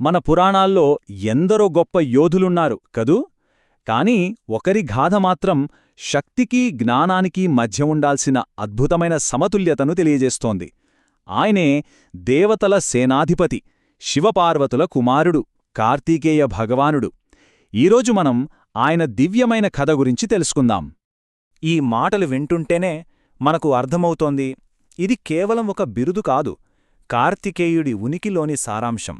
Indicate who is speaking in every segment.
Speaker 1: మన పురాణాల్లో ఎందరో గొప్ప యోధులున్నారు కదూ. కాని ఒకరి గాథ మాత్రం శక్తికీ జ్ఞానానికీ మధ్య ఉండాల్సిన అద్భుతమైన సమతుల్యతను తెలియజేస్తోంది. ఆయనే దేవతల సేనాధిపతి, శివపార్వతుల కుమారుడు, కార్తీకేయ భగవానుడు. ఈరోజు మనం ఆయన దివ్యమైన కథ గురించి తెలుసుకుందాం.
Speaker 2: ఈ మాటలు వింటుంటేనే మనకు అర్థమవుతోంది, ఇది కేవలం ఒక బిరుదు కాదు, కార్తికేయుడి ఉనికిలోని సారాంశం.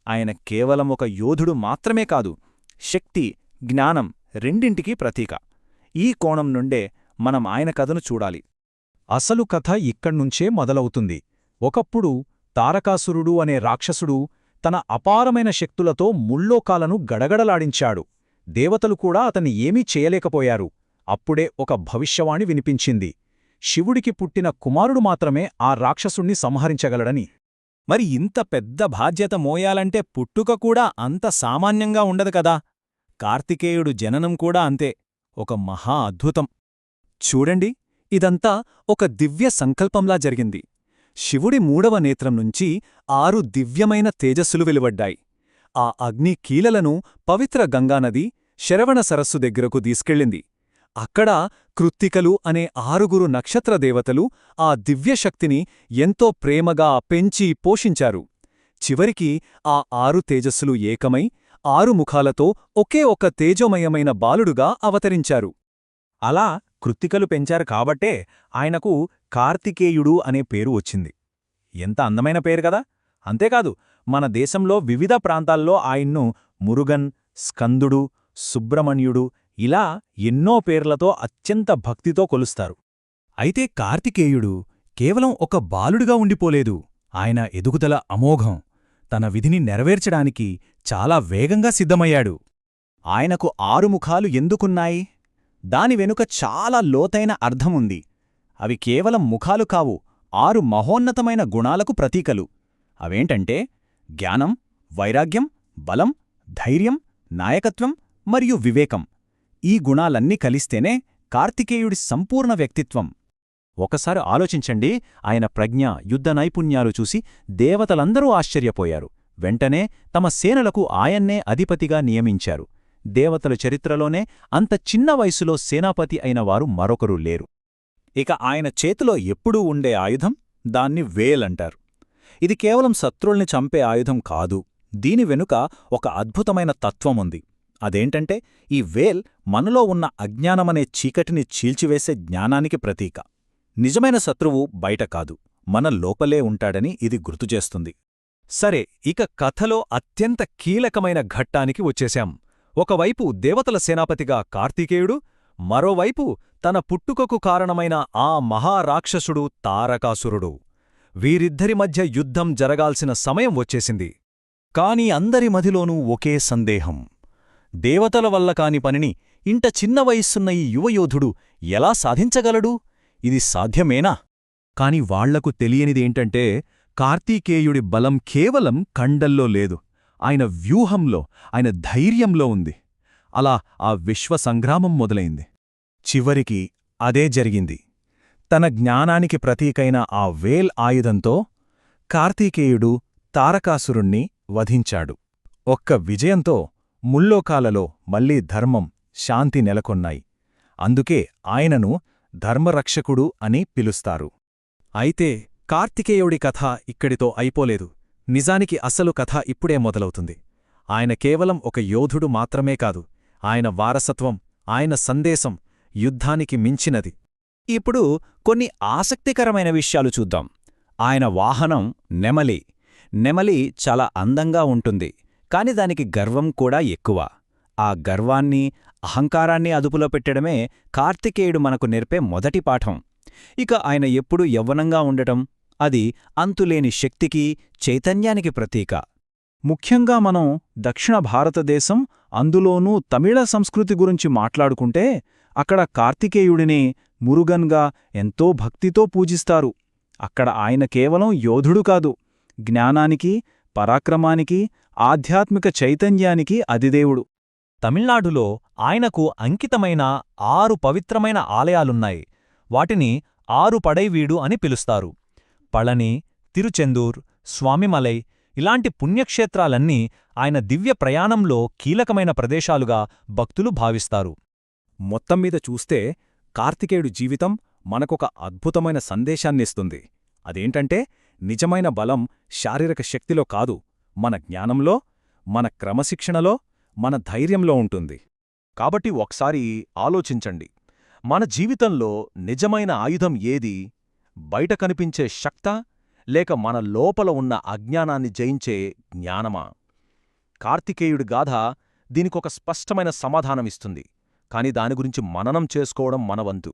Speaker 2: ఆయన కేవలం ఒక యోధుడు మాత్రమే కాదు, శక్తి, జ్ఞానం రెండింటికీ ప్రతీక. ఈ కోణం నుండే మనం ఆయన కథను చూడాలి.
Speaker 3: అసలు కథ ఇక్కడ్నుంచే మొదలవుతుంది. ఒకప్పుడు తారకాసురుడు అనే రాక్షసుడు తన అపారమైన శక్తులతో ముల్లోకాలను గడగడలాడించాడు. దేవతలు కూడా అతన్ని ఏమీ చేయలేకపోయారు. అప్పుడే ఒక భవిష్యవాణి వినిపించింది. శివుడికి పుట్టిన కుమారుడు మాత్రమే ఆ రాక్షసుణ్ణి సంహరించగలడని.
Speaker 2: మరి ఇంత పెద్ద బాధ్యత మోయాలంటే పుట్టుక కూడా అంత సామాన్యంగా ఉండదు కదా. కార్తికేయుడు జననం కూడా అంతే, ఒక మహా అద్భుతం.
Speaker 1: చూడండి, ఇదంతా ఒక దివ్య సంకల్పంలా జరిగింది. శివుడి మూడవ నేత్రం నుంచి 6 దివ్యమైన తేజస్సులు వెలువడ్డాయి. ఆ అగ్ని కీలలను పవిత్ర గంగానది శరవణ సరస్సు దగ్గరకు తీసుకెళ్ళింది. అక్కడ కృత్తికలు అనే 6 నక్షత్రదేవతలు ఆ దివ్యశక్తిని ఎంతో ప్రేమగా పెంచి పోషించారు. చివరికి ఆ 6 తేజస్సులు ఏకమై 6 ముఖాలతో ఒకే ఒక తేజోమయమైన బాలుడుగా అవతరించారు.
Speaker 2: అలా కృత్తికలు పెంచారు కాబట్టే ఆయనకు కార్తికేయుడు అనే పేరు వచ్చింది. ఎంత అందమైన పేరు కదా. అంతేకాదు, మన దేశంలో వివిధ ప్రాంతాల్లో ఆయన్ను మురుగన్, స్కందుడు, సుబ్రహ్మణ్యుడు ఇలా ఎన్నో పేర్లతో అత్యంత భక్తితో కొలుస్తారు.
Speaker 4: అయితే కార్తికేయుడు కేవలం ఒక బాలుడుగా ఉండిపోలేదు. ఆయన ఎదుగుదల అమోఘం. తన విధిని నెరవేర్చడానికి చాలా వేగంగా సిద్ధమయ్యాడు.
Speaker 2: ఆయనకు 6 ముఖాలు ఎందుకున్నాయి? దాని వెనుక చాలా లోతైన అర్థముంది. అవి కేవలం ముఖాలు కావు, 6 మహోన్నతమైన గుణాలకు ప్రతీకలు. అవేంటంటే జ్ఞానం, వైరాగ్యం, బలం, ధైర్యం, నాయకత్వం మరియు వివేకం. ఈ గుణాలన్నీ కలిస్తేనే కార్తికేయుడి సంపూర్ణ వ్యక్తిత్వం. ఒకసారి ఆలోచించండి, ఆయన ప్రజ్ఞ, యుద్ధ నైపుణ్యాలు చూసి దేవతలందరూ ఆశ్చర్యపోయారు. వెంటనే తమ సేనలకు ఆయన్నే అధిపతిగా నియమించారు. దేవతల చరిత్రలోనే అంత చిన్న వయసులో సేనాపతి అయినవారు మరొకరు లేరు.
Speaker 1: ఇక ఆయన చేతిలో ఎప్పుడూ ఉండే ఆయుధం, దాన్ని వేలంటారు. ఇది కేవలం శత్రుల్ని చంపే ఆయుధం కాదు. దీని వెనుక ఒక అద్భుతమైన తత్వముంది. అదేంటంటే, ఈ వేల్ మనలో ఉన్న అజ్ఞానమనే చీకటిని చీల్చివేసే జ్ఞానానికి ప్రతీక. నిజమైన శత్రువు బయట కాదు, మన లోపలే ఉంటాడని ఇది గుర్తుచేస్తుంది.
Speaker 3: సరే, ఇక కథలో అత్యంత కీలకమైన ఘట్టానికి వచ్చేశాం. ఒకవైపు దేవతల సేనాపతిగా కార్తికేయుడు, మరోవైపు తన పుట్టుకకు కారణమైన ఆ మహారాక్షసుడు తారకాసురుడు. వీరిద్దరి మధ్య యుద్ధం జరగాల్సిన సమయం వచ్చేసింది. కాని అందరి మదిలోనూ ఒకే సందేహం. దేవతల వల్ల కాని పనిని ఇంత చిన్న వయస్సున్న ఈ యువయోధుడు ఎలా సాధించగలడు? ఇది సాధ్యమేనా? కాని వాళ్లకు తెలియనిదేంటంటే, కార్తీకేయుడి బలం కేవలం కండల్లో లేదు, ఆయన వ్యూహంలో, ఆయన ధైర్యంలో ఉంది. అలా ఆ విశ్వసంగ్రామం మొదలైంది.
Speaker 2: చివరికి అదే జరిగింది. తన జ్ఞానానికి ప్రతీకైన ఆ వేల్ ఆయుధంతో కార్తీకేయుడు తారకాసురుణ్ణి వధించాడు. ఒక్క విజయంతో ముల్లోకాలలో మళ్లీ ధర్మం, శాంతి నెలకొన్నాయి. అందుకే ఆయనను ధర్మరక్షకుడు అని పిలుస్తారు.
Speaker 3: అయితే కార్తికేయుడి కథ ఇక్కడితో అయిపోలేదు. నిజానికి అసలు కథ ఇప్పుడే మొదలవుతుంది. ఆయన కేవలం ఒక యోధుడు మాత్రమే కాదు, ఆయన వారసత్వం, ఆయన సందేశం యుద్ధానికి మించినది.
Speaker 2: ఇప్పుడు కొన్ని ఆసక్తికరమైన విషయాలు చూద్దాం. ఆయన వాహనం నెమలి. నెమలి చాలా అందంగా ఉంటుంది, కాని దానికి గర్వం కూడా ఎక్కువ. ఆ గర్వాన్ని, అహంకారాన్ని అదుపులో పెట్టడమే కార్తికేయుడు మనకు నేర్పే మొదటి పాఠం. ఇక ఆయన ఎప్పుడూ యవ్వనంగా ఉండటం, అది అంతులేని శక్తికి, చైతన్యానికి ప్రతీక.
Speaker 1: ముఖ్యంగా మనం దక్షిణ భారతదేశం, అందులోనూ తమిళ సంస్కృతి గురించి మాట్లాడుకుంటే అక్కడ కార్తికేయుడిని మురుగన్గా ఎంతో భక్తితో పూజిస్తారు. అక్కడ ఆయన కేవలం యోధుడు కాదు, జ్ఞానానికి, పరాక్రమానికి, ఆధ్యాత్మిక చైతన్యానికి అధిదేవుడు.
Speaker 3: తమిళనాడులో ఆయనకు అంకితమైన 6 పవిత్రమైన ఆలయాలున్నాయి. వాటిని 6 పడైవీడు అని పిలుస్తారు. పళని, తిరుచెందూర్, స్వామిమలై ఇలాంటి పుణ్యక్షేత్రాలన్నీ ఆయన దివ్య ప్రయాణంలో కీలకమైన ప్రదేశాలుగా భక్తులు భావిస్తారు.
Speaker 2: మొత్తం మీద చూస్తే కార్తికేయుడి జీవితం మనకొక అద్భుతమైన సందేశాన్నిస్తుంది. అదేంటంటే నిజమైన బలం శారీరక శక్తిలో కాదు, మన జ్ఞానంలో, మన క్రమశిక్షణలో, మన ధైర్యంలో ఉంటుంది. కాబట్టి ఒకసారి ఆలోచించండి, మన జీవితంలో నిజమైన ఆయుధం ఏది? బయట కనిపించే శక్తా, లేక మన లోపల ఉన్న అజ్ఞానాన్ని జయించే జ్ఞానమా? కార్తికేయుడి గాథ దీనికొక స్పష్టమైన సమాధానమిస్తుంది. కాని దాని గురించి మననం చేసుకోవడం మన వంతు.